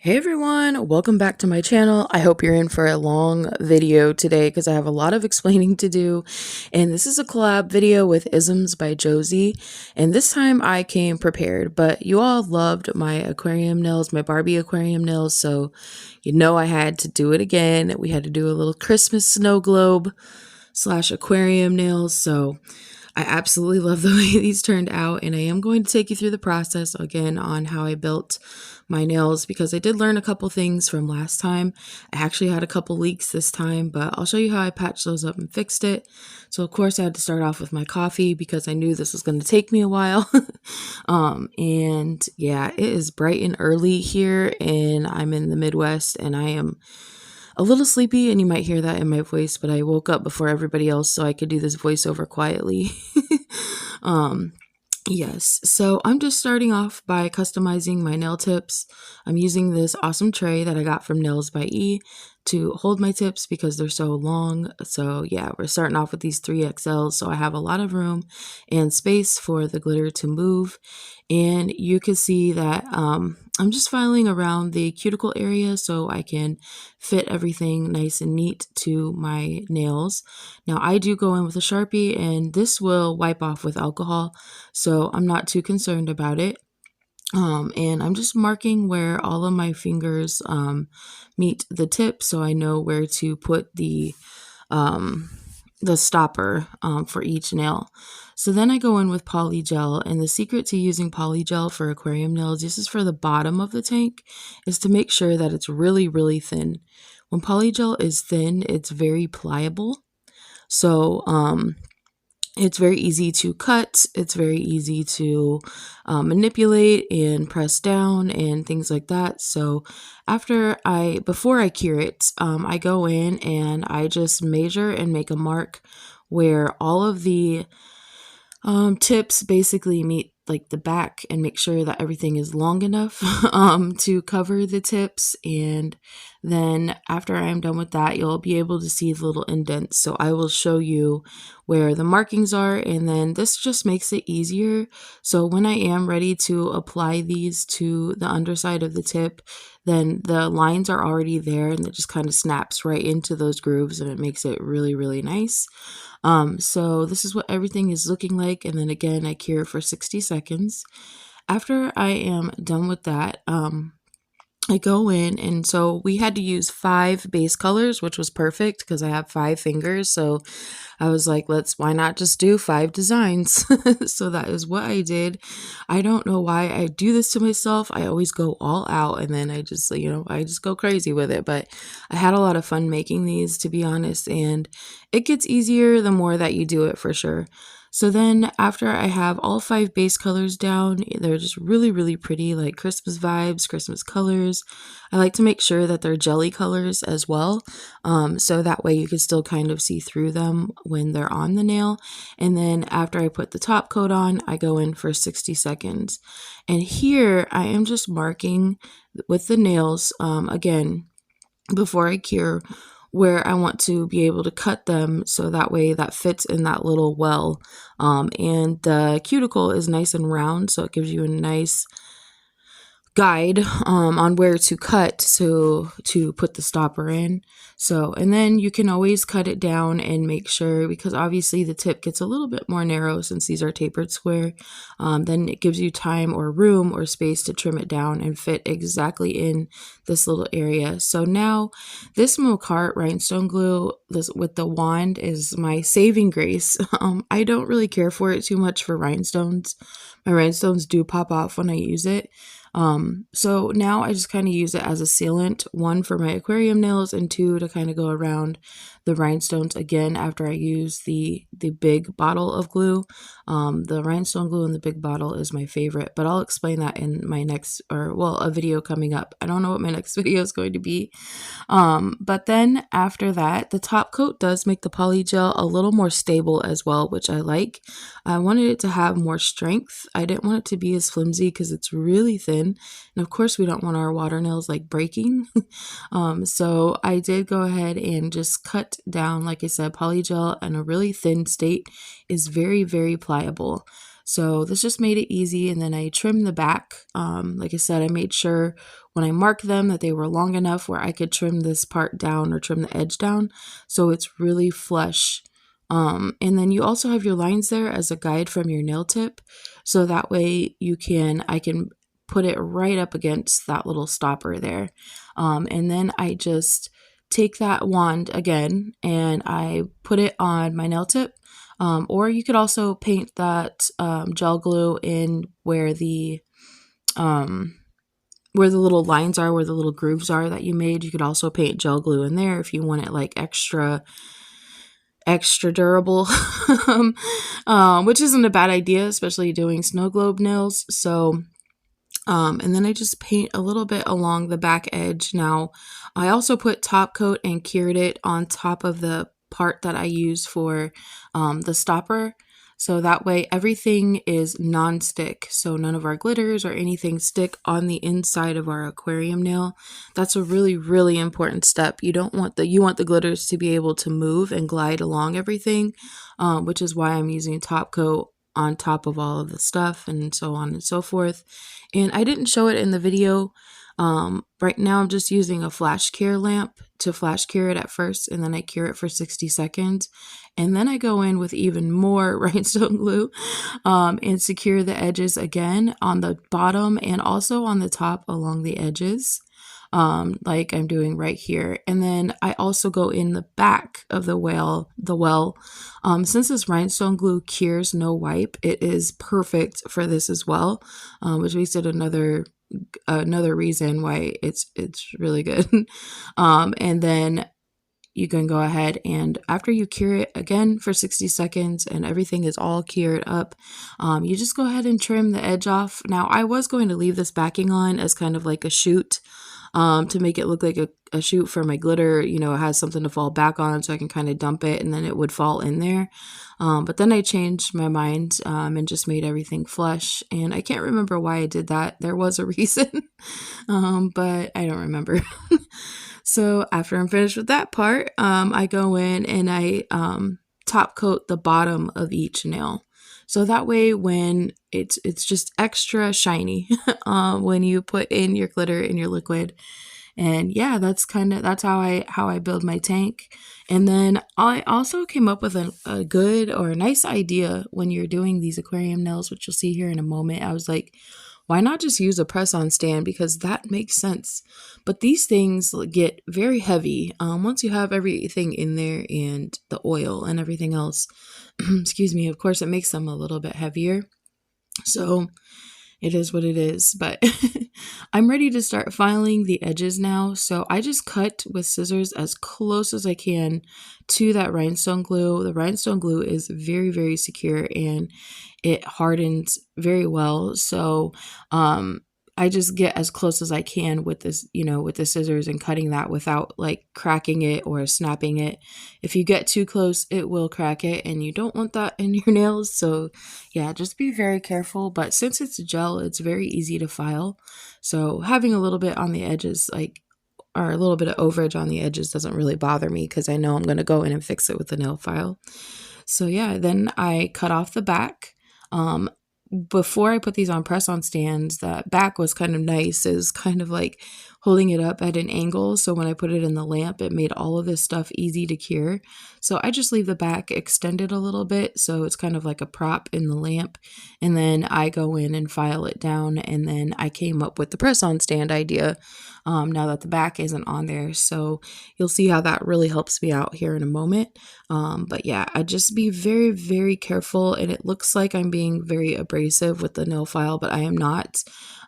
Hey everyone, welcome back to my channel. I hope you're in for a long video today because I have a lot of explaining to do. And this is a collab video with Isms by Josie. And this time I came prepared, but you all loved my aquarium nails, my Barbie aquarium nails. So you know I had to do it again. We had to do a little Christmas snow globe / aquarium nails. So I absolutely love the way these turned out, and I am going to take you through the process again on how I built my nails because I did learn a couple things from last time. I actually had a couple leaks this time, but I'll show you how I patched those up and fixed it. So of course I had to start off with my coffee because I knew this was going to take me a while. And yeah, it is bright and early here, and I'm in the Midwest, and I am a little sleepy, and you might hear that in my voice, but I woke up before everybody else so I could do this voiceover quietly. Yes, so I'm just starting off by customizing my nail tips. I'm using this awesome tray that I got from Nails by E to hold my tips because they're so long. So yeah, we're starting off with these 3XLs, so I have a lot of room and space for the glitter to move. And you can see that I'm just filing around the cuticle area so I can fit everything nice and neat to my nails. Now I do go in with a Sharpie, and this will wipe off with alcohol, so I'm not too concerned about it. And I'm just marking where all of my fingers meet the tip so I know where to put the stopper for each nail. So then I go in with Polygel, and the secret to using Polygel for aquarium nails, this is for the bottom of the tank, is to make sure that it's really, really thin. When Polygel is thin, it's very pliable. So it's very easy to cut, it's very easy to manipulate and press down and things like that. So before I cure it, I go in and I just measure and make a mark where all of the tips basically meet like the back, and make sure that everything is long enough to cover the tips. And then after I'm done with that, you'll be able to see the little indents. So I will show you where the markings are, and then this just makes it easier. So when I am ready to apply these to the underside of the tip, then the lines are already there, and it just kind of snaps right into those grooves, and it makes it really, really nice. So this is what everything is looking like, and then again I cure for 60 seconds. After I am done with that, I go in, and so we had to use 5 base colors, which was perfect because I have 5 fingers. So I was like, why not just do 5 designs? So that is what I did. I don't know why I do this to myself. I always go all out, and then I just, I just go crazy with it. But I had a lot of fun making these, to be honest, and it gets easier the more that you do it, for sure. So then after I have all 5 base colors down, they're just really, really pretty, like Christmas vibes, Christmas colors. I like to make sure that they're jelly colors as well, so that way you can still kind of see through them when they're on the nail. And then after I put the top coat on, I go in for 60 seconds. And here I am just marking with the nails, again, before I cure, where I want to be able to cut them so that way that fits in that little well. And the cuticle is nice and round, so it gives you a nice guide on where to cut to put the stopper in. So, and then you can always cut it down and make sure, because obviously the tip gets a little bit more narrow since these are tapered square, then it gives you time or room or space to trim it down and fit exactly in this little area. So now this Makartt rhinestone glue, this with the wand, is my saving grace. I don't really care for it too much for rhinestones. My rhinestones do pop off when I use it. So now I just kind of use it as a sealant, one for my aquarium nails and two to kind of go around the rhinestones again after I use the big bottle of glue. The rhinestone glue in the big bottle is my favorite, but I'll explain that in my next, or well, a video coming up. I don't know what my next video is going to be. But then after that, the top coat does make the polygel a little more stable as well, which I like. I wanted it to have more strength. I didn't want it to be as flimsy because it's really thin. And of course we don't want our water nails like breaking. So I did go ahead and just cut down, like I said, polygel in a really thin state is very, very pliable. So this just made it easy. And then I trimmed the back. Like I said, I made sure when I marked them that they were long enough where I could trim this part down or trim the edge down. So it's really flush. And then you also have your lines there as a guide from your nail tip. So that way I can put it right up against that little stopper there. And then I just take that wand again and I put it on my nail tip. Or you could also paint that gel glue in where the little lines are, where the little grooves are that you made. You could also paint gel glue in there if you want it like extra durable, which isn't a bad idea, especially doing snow globe nails. So and then I just paint a little bit along the back edge. Now, I also put top coat and cured it on top of the part that I use for the stopper. So that way everything is non-stick. So none of our glitters or anything stick on the inside of our aquarium nail. That's a really, really important step. You want the glitters to be able to move and glide along everything, which is why I'm using top coat on top of all of the stuff and so on and so forth. And I didn't show it in the video. Right now I'm just using a flash cure lamp to flash cure it at first, and then I cure it for 60 seconds. And then I go in with even more rhinestone glue and secure the edges again on the bottom and also on the top along the edges. Like I'm doing right here. And then I also go in the back of the well. Since this rhinestone glue cures no wipe, it is perfect for this as well, which makes it another reason why it's really good. And then you can go ahead and after you cure it again for 60 seconds and everything is all cured up, you just go ahead and trim the edge off. Now I was going to leave this backing on as kind of like a chute, to make it look like a chute for my glitter. It has something to fall back on so I can kind of dump it and then it would fall in there. But then I changed my mind and just made everything flush. And I can't remember why I did that. There was a reason, but I don't remember. So after I'm finished with that part, I go in and I top coat the bottom of each nail. So that way when it's just extra shiny when you put in your glitter in your liquid. And yeah, that's how I build my tank. And then I also came up with a good or a nice idea when you're doing these aquarium nails, which you'll see here in a moment. I was like, why not just use a press-on stand? Because that makes sense. But these things get very heavy once you have everything in there and the oil and everything else. Excuse me. Of course, it makes them a little bit heavier. So it is what it is, but I'm ready to start filing the edges now. So I just cut with scissors as close as I can to that rhinestone glue. The rhinestone glue is very, very secure and it hardens very well. So I just get as close as I can with this, with the scissors and cutting that without like cracking it or snapping it. If you get too close, it will crack it and you don't want that in your nails. So yeah, just be very careful. But since it's a gel, it's very easy to file. So having a little bit on the edges, or a little bit of overage on the edges doesn't really bother me because I know I'm going to go in and fix it with the nail file. So yeah, then I cut off the back. Before I put these on press-on stands, that back was kind of nice. It was kind of like holding it up at an angle. So when I put it in the lamp, it made all of this stuff easy to cure. So I just leave the back extended a little bit. So it's kind of like a prop in the lamp. And then I go in and file it down. And then I came up with the press-on stand idea. now that the back isn't on there. So you'll see how that really helps me out here in a moment. But yeah, I just be very, very careful. And it looks like I'm being very abrasive with the nail file, but I am not.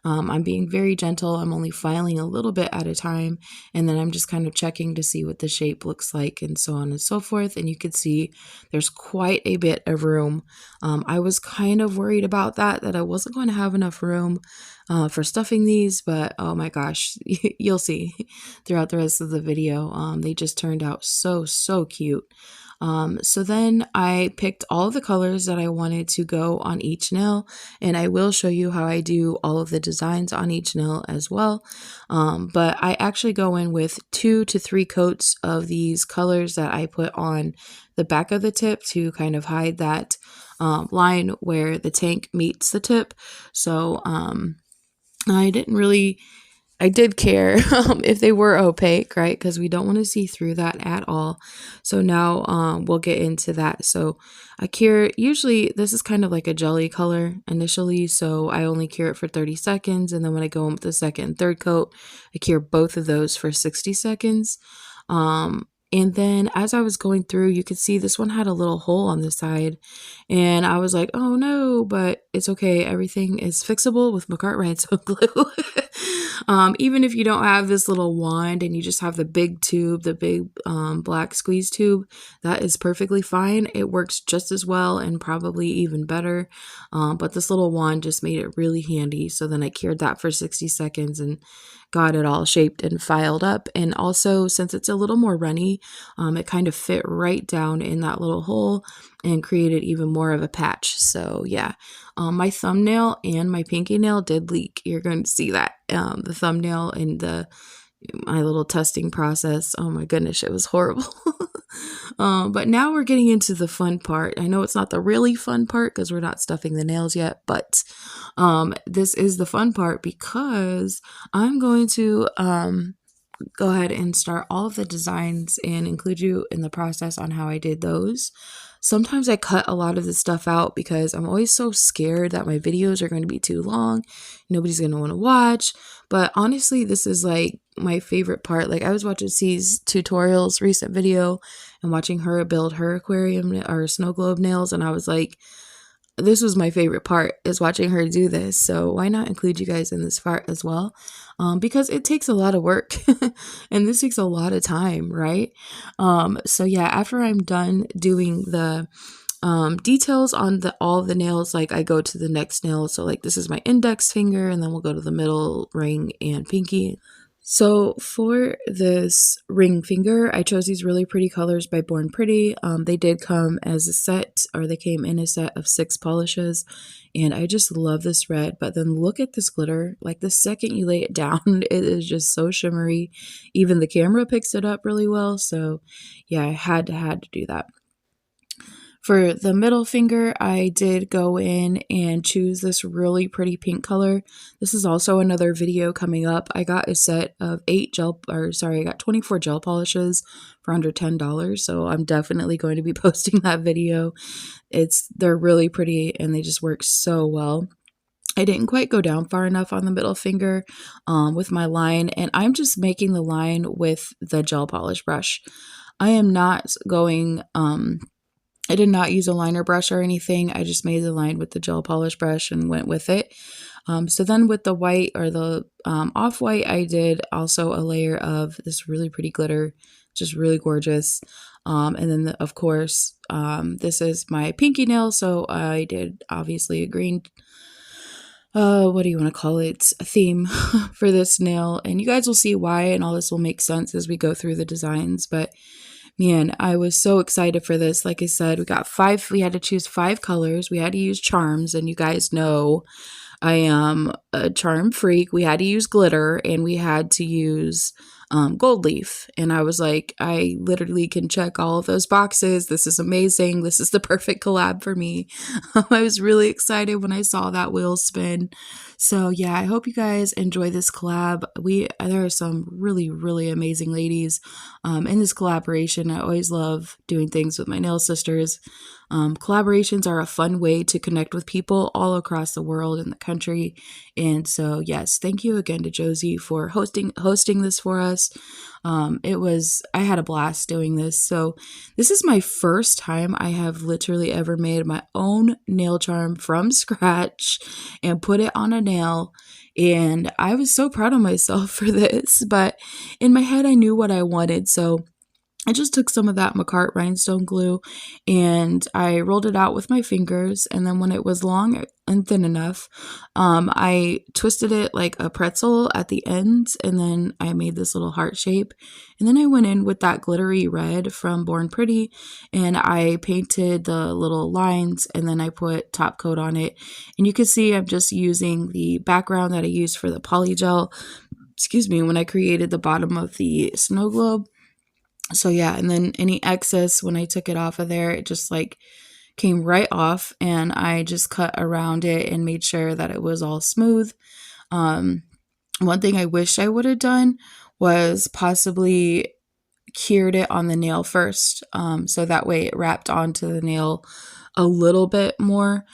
I'm being very gentle. I'm only filing a little bit at a time, and then I'm just kind of checking to see what the shape looks like and so on and so forth. And you can see there's quite a bit of room. I was kind of worried about that I wasn't going to have enough room for stuffing these, but oh my gosh, you'll see throughout the rest of the video. They just turned out so, so cute. So then I picked all of the colors that I wanted to go on each nail, and I will show you how I do all of the designs on each nail as well. But I actually go in with 2 to 3 coats of these colors that I put on the back of the tip to kind of hide that line where the tank meets the tip. So I did care if they were opaque, right? Because we don't want to see through that at all. So now we'll get into that. So I cure, usually this is kind of like a jelly color initially. So I only cure it for 30 seconds. And then when I go in with the second and third coat, I cure both of those for 60 seconds. And then as I was going through, you could see this one had a little hole on the side. And I was like, oh no, but it's okay. Everything is fixable with Makartt Rhinestone glue. Even if you don't have this little wand and you just have the big tube, the big black squeeze tube, that is perfectly fine. It works just as well and probably even better. But this little wand just made it really handy. So then I cured that for 60 seconds and got it all shaped and filed up. And also, since it's a little more runny, it kind of fit right down in that little hole and created even more of a patch. So yeah, my thumbnail and my pinky nail did leak. You're going to see that. The thumbnail and my little testing process. Oh my goodness, it was horrible. But now we're getting into the fun part. I know it's not the really fun part because we're not stuffing the nails yet, but this is the fun part because I'm going to go ahead and start all of the designs and include you in the process on how I did those. Sometimes I cut a lot of this stuff out because I'm always so scared that my videos are going to be too long. Nobody's going to want to watch. But honestly, this is like my favorite part. Like I was watching C's tutorials recent video and watching her build her aquarium or snow globe nails. And I was like, this was my favorite part, is watching her do this. So why not include you guys in this part as well? Because it takes a lot of work and this takes a lot of time, right? So yeah, after I'm done doing the details on all the nails, like I go to the next nail. So like this is my index finger, and then we'll go to the middle ring and pinky. So for this ring finger, I chose these really pretty colors by Born Pretty. They did come as a set, or they came in a set of 6 polishes, and I just love this red. But then look at this glitter. Like the second you lay it down, it is just so shimmery. Even the camera picks it up really well. So yeah, I had to do that. For the middle finger, I did go in and choose this really pretty pink color. This is also another video coming up. I got a set of I got 24 gel polishes for under $10. So I'm definitely going to be posting that video. They're really pretty and they just work so well. I didn't quite go down far enough on the middle finger with my line, and I'm just making the line with the gel polish brush. I am not going, I did not use a liner brush or anything. I just made the line with the gel polish brush and went with it. So then with the white or the off-white, I did also a layer of this really pretty glitter, just really gorgeous. And then of course, this is my pinky nail. So I did obviously a green, what do you want to call it, a theme for this nail. And you guys will see why, and all this will make sense as we go through the designs. But man, I was so excited for this. Like I said, we had to choose 5 colors. We had to use charms, and you guys know I am a charm freak. We had to use glitter, and we had to use gold leaf. And I was like, I literally can check all of those boxes. This is amazing. This is the perfect collab for me. I was really excited when I saw that wheel spin. So yeah, I hope you guys enjoy this collab. There are some really, really amazing ladies in this collaboration. I always love doing things with my nail sisters. Collaborations are a fun way to connect with people all across the world and the country. And so, yes, thank you again to Josie for hosting this for us. I had a blast doing this. So this is my first time I have literally ever made my own nail charm from scratch and put it on a nail. And I was so proud of myself for this, but in my head, I knew what I wanted. So I just took some of that Makartt rhinestone glue and I rolled it out with my fingers. And then when it was long and thin enough, I twisted it like a pretzel at the ends. And then I made this little heart shape. And then I went in with that glittery red from Born Pretty and I painted the little lines and then I put top coat on it. And you can see I'm just using the background that I used for the Polygel, when I created the bottom of the snow globe. So yeah, and then any excess, when I took it off of there, it just like came right off and I just cut around it and made sure that it was all smooth. One thing I wish I would have done was possibly cured it on the nail first. So that way it wrapped onto the nail a little bit more.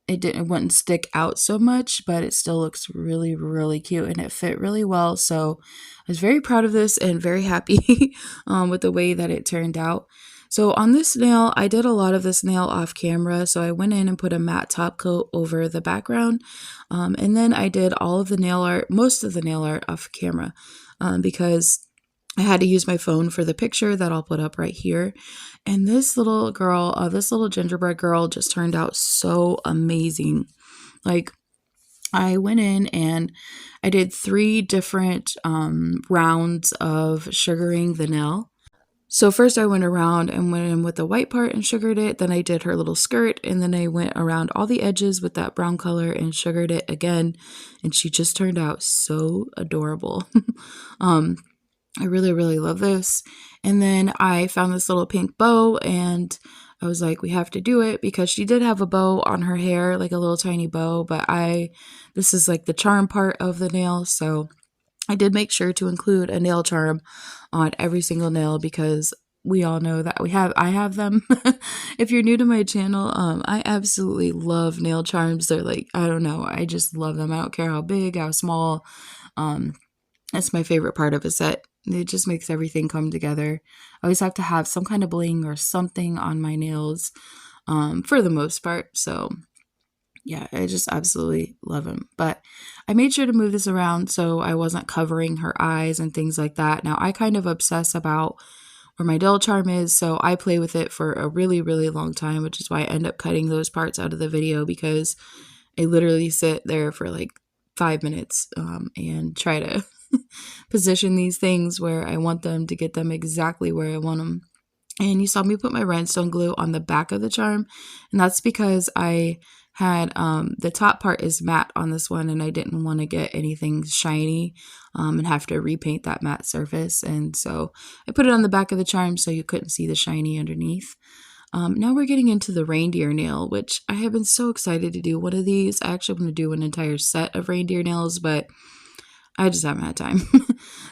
It wouldn't stick out so much, but it still looks really, really cute and it fit really well. So I was very proud of this and very happy with the way that it turned out. So on this nail, I did a lot of this nail off camera. So I went in and put a matte top coat over the background. And then I did all of the nail art, most of the nail art off camera because I had to use my phone for the picture that I'll put up right here. And this little girl, this little gingerbread girl just turned out so amazing. Like, I went in and I did 3 different rounds of sugaring the nail. So first I went around and went in with the white part and sugared it. Then I did her little skirt and then I went around all the edges with that brown color and sugared it again. And she just turned out so adorable. I really, really love this. And then I found this little pink bow and I was like, we have to do it because she did have a bow on her hair, like a little tiny bow, but this is like the charm part of the nail. So I did make sure to include a nail charm on every single nail because we all know that I have them. If you're new to my channel, I absolutely love nail charms. They're like, I don't know, I just love them. I don't care how big, how small. That's my favorite part of a set. It just makes everything come together. I always have to have some kind of bling or something on my nails for the most part. So yeah, I just absolutely love them. But I made sure to move this around so I wasn't covering her eyes and things like that. Now I kind of obsess about where my nail charm is, so I play with it for a really, really long time, which is why I end up cutting those parts out of the video because I literally sit there for like 5 minutes and try to position these things where I want them to get them exactly where I want them. And you saw me put my rhinestone glue on the back of the charm, and that's because I had the top part is matte on this one and I didn't want to get anything shiny and have to repaint that matte surface, and so I put it on the back of the charm so you couldn't see the shiny underneath. Now we're getting into the reindeer nail, which I have been so excited to do one of these. I actually want to do an entire set of reindeer nails, but I just haven't had time.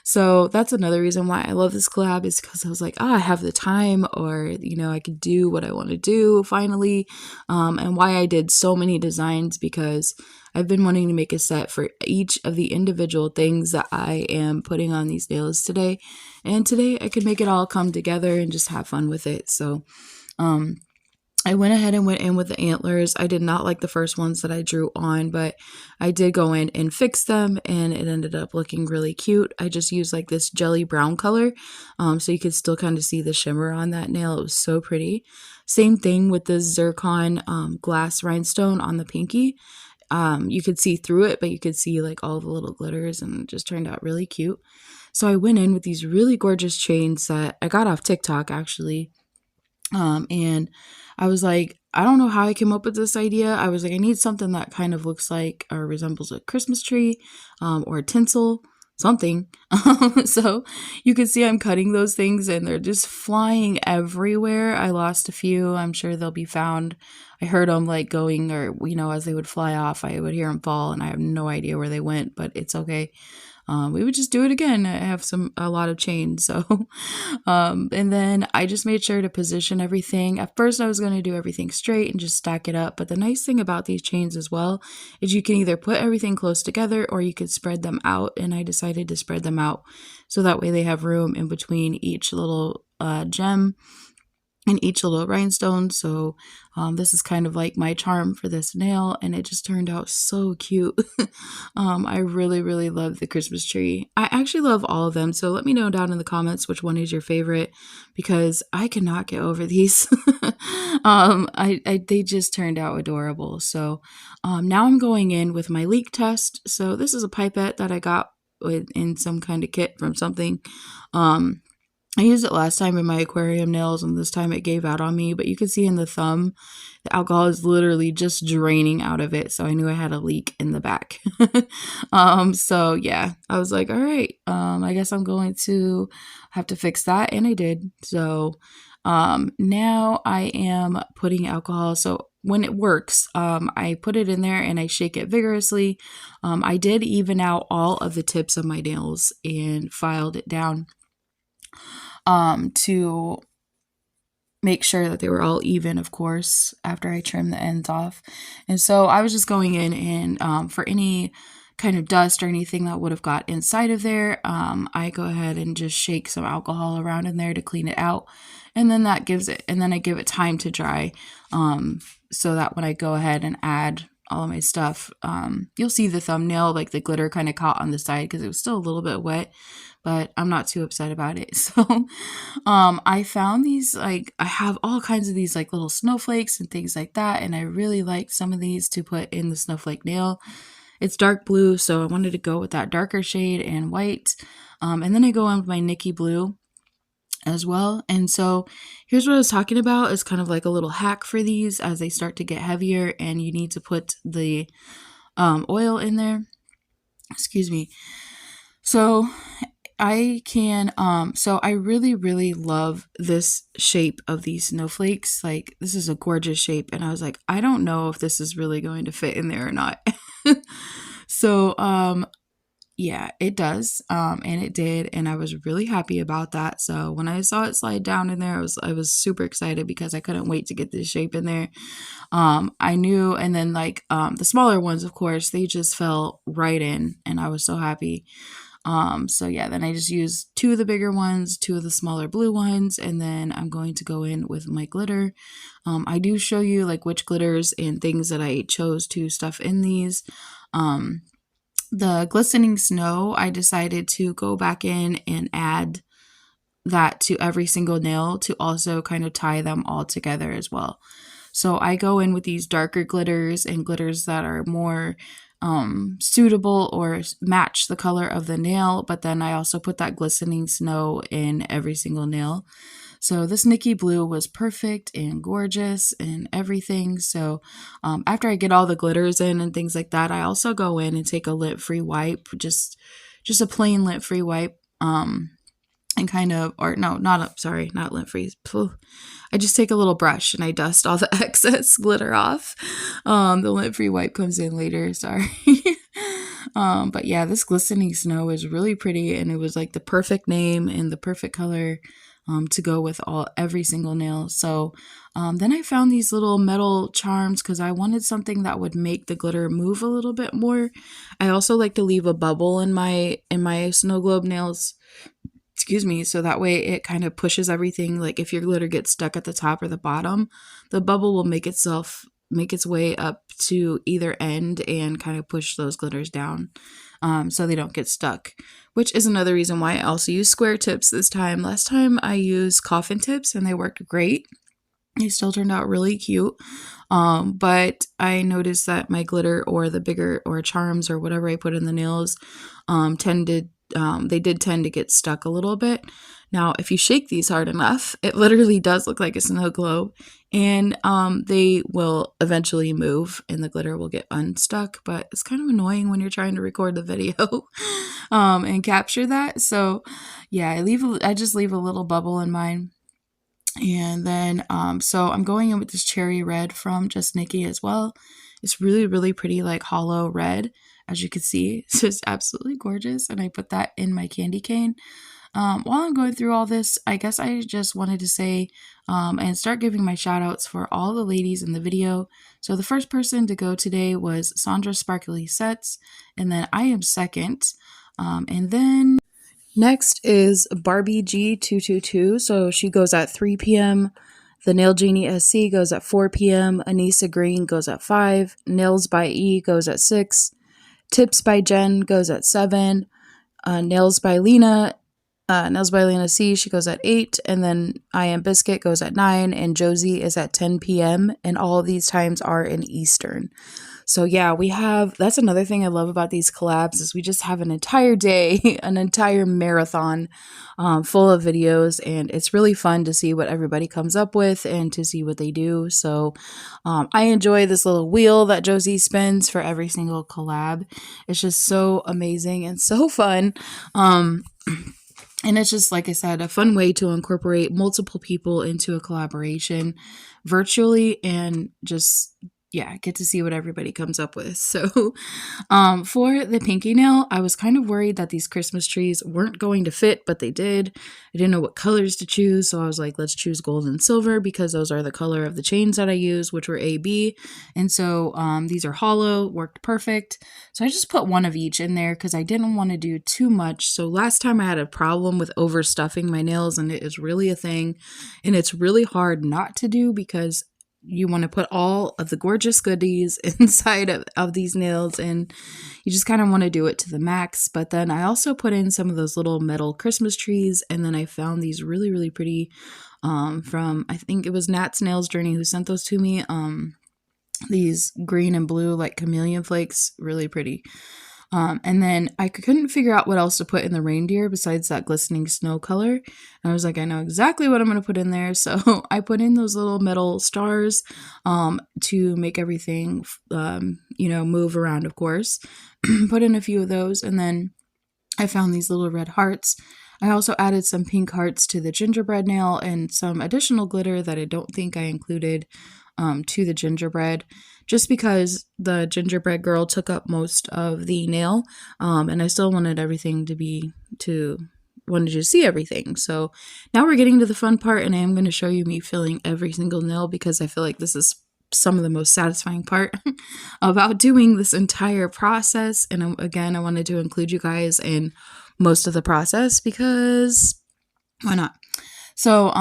So that's another reason why I love this collab, is because I was like, I have the time, or, I could do what I want to do finally. And why I did so many designs, because I've been wanting to make a set for each of the individual things that I am putting on these nails today. And today I could make it all come together and just have fun with it. So, I went ahead and went in with the antlers. I did not like the first ones that I drew on, but I did go in and fix them and it ended up looking really cute. I just used like this jelly brown color, so you could still kind of see the shimmer on that nail. It was so pretty. Same thing with the zircon glass rhinestone on the pinky. You could see through it, but you could see like all the little glitters, and it just turned out really cute. So I went in with these really gorgeous chains that I got off TikTok actually. And I was like, I don't know how I came up with this idea. I was like, I need something that kind of looks like or resembles a Christmas tree, or a tinsel, something. So you can see I'm cutting those things and they're just flying everywhere. I lost a few. I'm sure they'll be found. I heard them like going, or, as they would fly off, I would hear them fall and I have no idea where they went, but it's okay. we would just do it again. I have a lot of chains. So, and then I just made sure to position everything. At first I was going to do everything straight and just stack it up. But the nice thing about these chains as well is you can either put everything close together or you could spread them out. And I decided to spread them out so that way they have room in between each little gem and each little rhinestone. So this is kind of like my charm for this nail, and it just turned out so cute. I really, really love the Christmas tree. I actually love all of them, so let me know down in the comments which one is your favorite, because I cannot get over these. They just turned out adorable. So now I'm going in with my leak test. So this is a pipette that I got in some kind of kit from something. I used it last time in my aquarium nails, and this time it gave out on me, but you can see in the thumb, the alcohol is literally just draining out of it. So I knew I had a leak in the back. So yeah, I was like, all right, I guess I'm going to have to fix that. And I did. So, now I am putting alcohol. So when it works, I put it in there and I shake it vigorously. I did even out all of the tips of my nails and filed it down to make sure that they were all even, of course, after I trimmed the ends off. And so I was just going in and for any kind of dust or anything that would have got inside of there, I go ahead and just shake some alcohol around in there to clean it out. And then that gives it, and then I give it time to dry, so that when I go ahead and add all of my stuff, you'll see the thumbnail, like the glitter kind of caught on the side because it was still a little bit wet, but I'm not too upset about it. So, I found these, like, I have all kinds of these like little snowflakes and things like that. And I really liked some of these to put in the snowflake nail. It's dark blue, so I wanted to go with that darker shade and white. And then I go on with my Nikki blue as well. And so here's what I was talking about, is kind of like a little hack for these as they start to get heavier and you need to put the oil in there. Excuse me. So I can, so I really, really love this shape of these snowflakes. Like, this is a gorgeous shape. And I was like, I don't know if this is really going to fit in there or not. So, yeah, it does. And it did. And I was really happy about that. So when I saw it slide down in there, I was super excited because I couldn't wait to get this shape in there. I knew, and then like, the smaller ones, of course, they just fell right in and I was so happy. So yeah, then I just used 2 of the bigger ones, 2 of the smaller blue ones, and then I'm going to go in with my glitter. I do show you like which glitters and things that I chose to stuff in these. The glistening snow, I decided to go back in and add that to every single nail to also kind of tie them all together as well. So I go in with these darker glitters and glitters that are more suitable or match the color of the nail, but then I also put that glistening snow in every single nail. So this Nikki blue was perfect and gorgeous and everything. So after I get all the glitters in and things like that, I also go in and take a lint-free wipe, just a plain lint-free wipe, and kind of, or no, not lint-free. I just take a little brush and I dust all the excess glitter off. The lint-free wipe comes in later, sorry. But yeah, this glistening snow is really pretty, and it was like the perfect name and the perfect color to go with every single nail. So then I found these little metal charms because I wanted something that would make the glitter move a little bit more. I also like to leave a bubble in my snow globe nails. Excuse me, so that way it kind of pushes everything. Like if your glitter gets stuck at the top or the bottom, the bubble will make its way up to either end and kind of push those glitters down, so they don't get stuck, which is another reason why I also use square tips this time. Last time I used coffin tips and they worked great. They still turned out really cute. But I noticed that my glitter or the bigger or charms or whatever I put in the nails they did tend to get stuck a little bit. Now, if you shake these hard enough, it literally does look like a snow globe, and they will eventually move and the glitter will get unstuck, but it's kind of annoying when you're trying to record the video and capture that. So yeah, I just leave a little bubble in mine. And then, so I'm going in with this cherry red from Just Nikki as well. It's really, really pretty, like hollow red, as you can see. It's just absolutely gorgeous. And I put that in my candy cane. While I'm going through all this, I guess I just wanted to say and start giving my shout outs for all the ladies in the video. So the first person to go today was Sandra Sparkly Sets, and then I am second. And then next is Barbie G222. So she goes at 3 p.m. The Nail Genie SC goes at 4 p.m. Anissa Green goes at 5. Nails by E goes at 6. Tips by Jen goes at 7. Nails by Lena C, she goes at 8, and then I Am Biscuit goes at 9, and Josie is at 10 p.m., and all of these times are in Eastern. So yeah, that's another thing I love about these collabs is we just have an entire day, an entire marathon full of videos, and it's really fun to see what everybody comes up with and to see what they do. So I enjoy this little wheel that Josie spins for every single collab. It's just so amazing and so fun. And it's just, like I said, a fun way to incorporate multiple people into a collaboration virtually and just, yeah, get to see what everybody comes up with. So for the pinky nail, I was kind of worried that these Christmas trees weren't going to fit, but they did. I didn't know what colors to choose, so I was like, let's choose gold and silver because those are the color of the chains that I use, which were AB. And so these are hollow, worked perfect. So I just put one of each in there because I didn't want to do too much. So last time I had a problem with overstuffing my nails, and it is really a thing, and it's really hard not to do because you want to put all of the gorgeous goodies inside of these nails, and you just kind of want to do it to the max. But then I also put in some of those little metal Christmas trees, and then I found these really, really pretty from, I think it was Nat's Nails Journey who sent those to me. These green and blue like chameleon flakes, really pretty. And then I couldn't figure out what else to put in the reindeer besides that glistening snow color. And I was like, I know exactly what I'm going to put in there. So I put in those little metal stars to make everything, move around, of course. Put in a few of those. And then I found these little red hearts. I also added some pink hearts to the gingerbread nail and some additional glitter that I don't think I included to the gingerbread, just because the gingerbread girl took up most of the nail, and I still wanted everything wanted you to see everything. So now we're getting to the fun part, and I am going to show you me filling every single nail because I feel like this is some of the most satisfying part about doing this entire process. And again, I wanted to include you guys in most of the process because why not? So,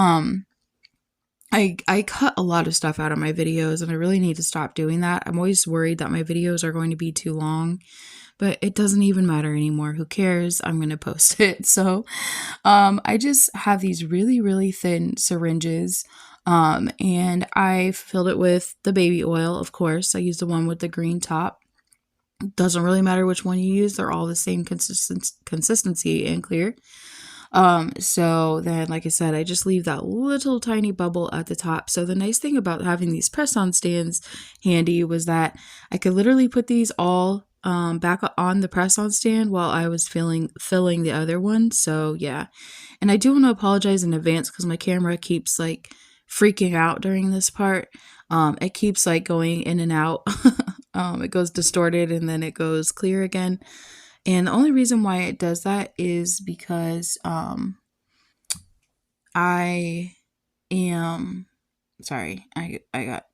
I cut a lot of stuff out of my videos, and I really need to stop doing that. I'm always worried that my videos are going to be too long, but it doesn't even matter anymore. Who cares? I'm going to post it. So I just have these really, really thin syringes, and I filled it with the baby oil, of course. I used the one with the green top. Doesn't really matter which one you use. They're all the same consistency and clear. So then, like I said, I just leave that little tiny bubble at the top. So the nice thing about having these press-on stands handy was that I could literally put these all back on the press-on stand while I was filling the other one. So yeah, and I do want to apologize in advance because my camera keeps like freaking out during this part. It keeps like going in and out. It goes distorted and then it goes clear again. And the only reason why it does that is because I am sorry, I got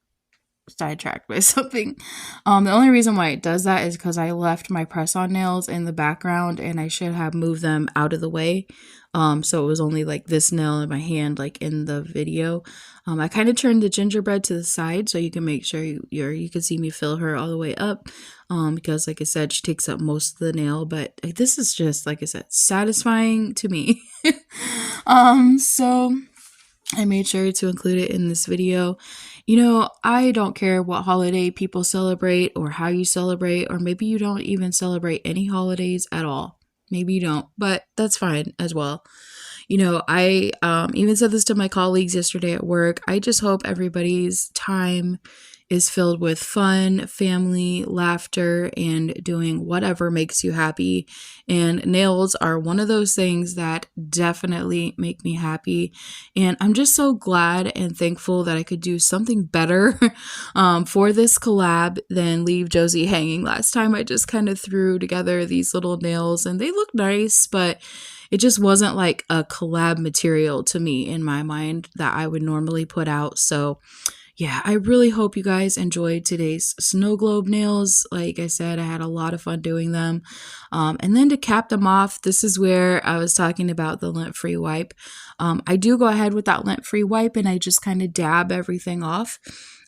sidetracked by something. The only reason why it does that is because I left my press-on nails in the background and I should have moved them out of the way. So it was only like this nail in my hand, like in the video. I kind of turned the gingerbread to the side so you can make sure you can see me fill her all the way up. Because like I said, she takes up most of the nail, but this is just, like I said, satisfying to me. So I made sure to include it in this video. You know, I don't care what holiday people celebrate or how you celebrate, or maybe you don't even celebrate any holidays at all. Maybe you don't, but that's fine as well. You know, I even said this to my colleagues yesterday at work. I just hope everybody's time is filled with fun, family, laughter, and doing whatever makes you happy. And nails are one of those things that definitely make me happy. And I'm just so glad and thankful that I could do something better for this collab than leave Josie hanging. Last time I just kind of threw together these little nails and they look nice, but it just wasn't like a collab material to me in my mind that I would normally put out. So yeah, I really hope you guys enjoyed today's snow globe nails. Like I said, I had a lot of fun doing them. And then to cap them off, this is where I was talking about the lint-free wipe. I do go ahead with that lint-free wipe and I just kind of dab everything off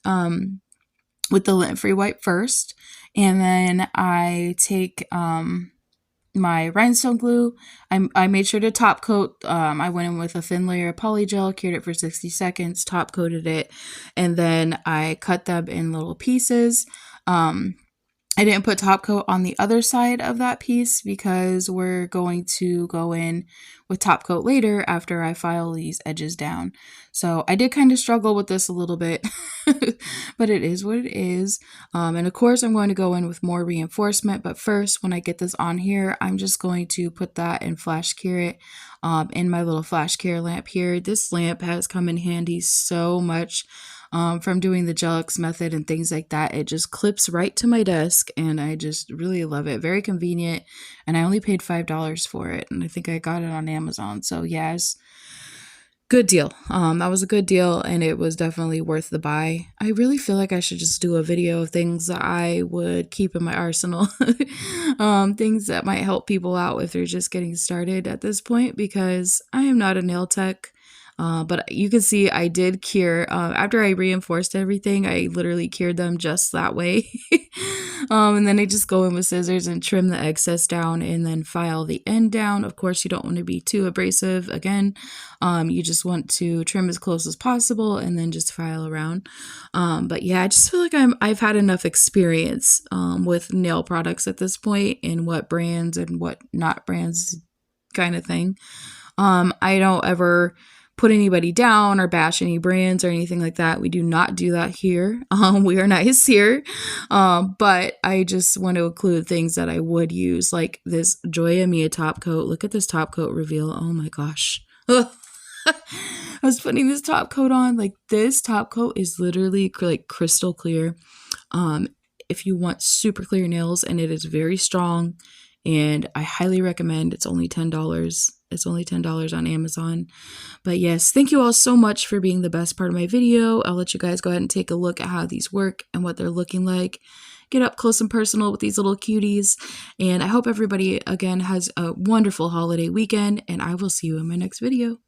with the lint-free wipe first. And then I take my rhinestone glue. I made sure to top coat. I went in with a thin layer of polygel, cured it for 60 seconds, top coated it, and then I cut them in little pieces. I didn't put top coat on the other side of that piece because we're going to go in with top coat later after I file these edges down. So I did kind of struggle with this a little bit, but it is what it is. And of course I'm going to go in with more reinforcement, but first when I get this on here, I'm just going to put that and flash cure it in my little flash cure lamp here. This lamp has come in handy so much. From doing the Gelix method and things like that. It just clips right to my desk and I just really love it. Very convenient, and I only paid $5 for it, and I think I got it on Amazon. So yeah, it's good deal. That was a good deal and it was definitely worth the buy. I really feel like I should just do a video of things that I would keep in my arsenal. Things that might help people out if they're just getting started at this point, because I am not a nail tech. But you can see I did cure, after I reinforced everything, I literally cured them just that way. And then I just go in with scissors and trim the excess down and then file the end down. Of course, you don't want to be too abrasive. Again, you just want to trim as close as possible and then just file around. But yeah, I just feel like I've had enough experience, with nail products at this point and what brands and what not brands kind of thing. I don't ever put anybody down or bash any brands or anything like that. We do not do that here. We are nice here. But I just want to include things that I would use, like this Joya Mia top coat. Look at this top coat reveal. Oh my gosh. I was putting this top coat on. Like, this top coat is literally like crystal clear. If you want super clear nails, and it is very strong, and I highly recommend. It's only $10. It's only $10 on Amazon. But yes, thank you all so much for being the best part of my video. I'll let you guys go ahead and take a look at how these work and what they're looking like. Get up close and personal with these little cuties. And I hope everybody, again, has a wonderful holiday weekend. And I will see you in my next video.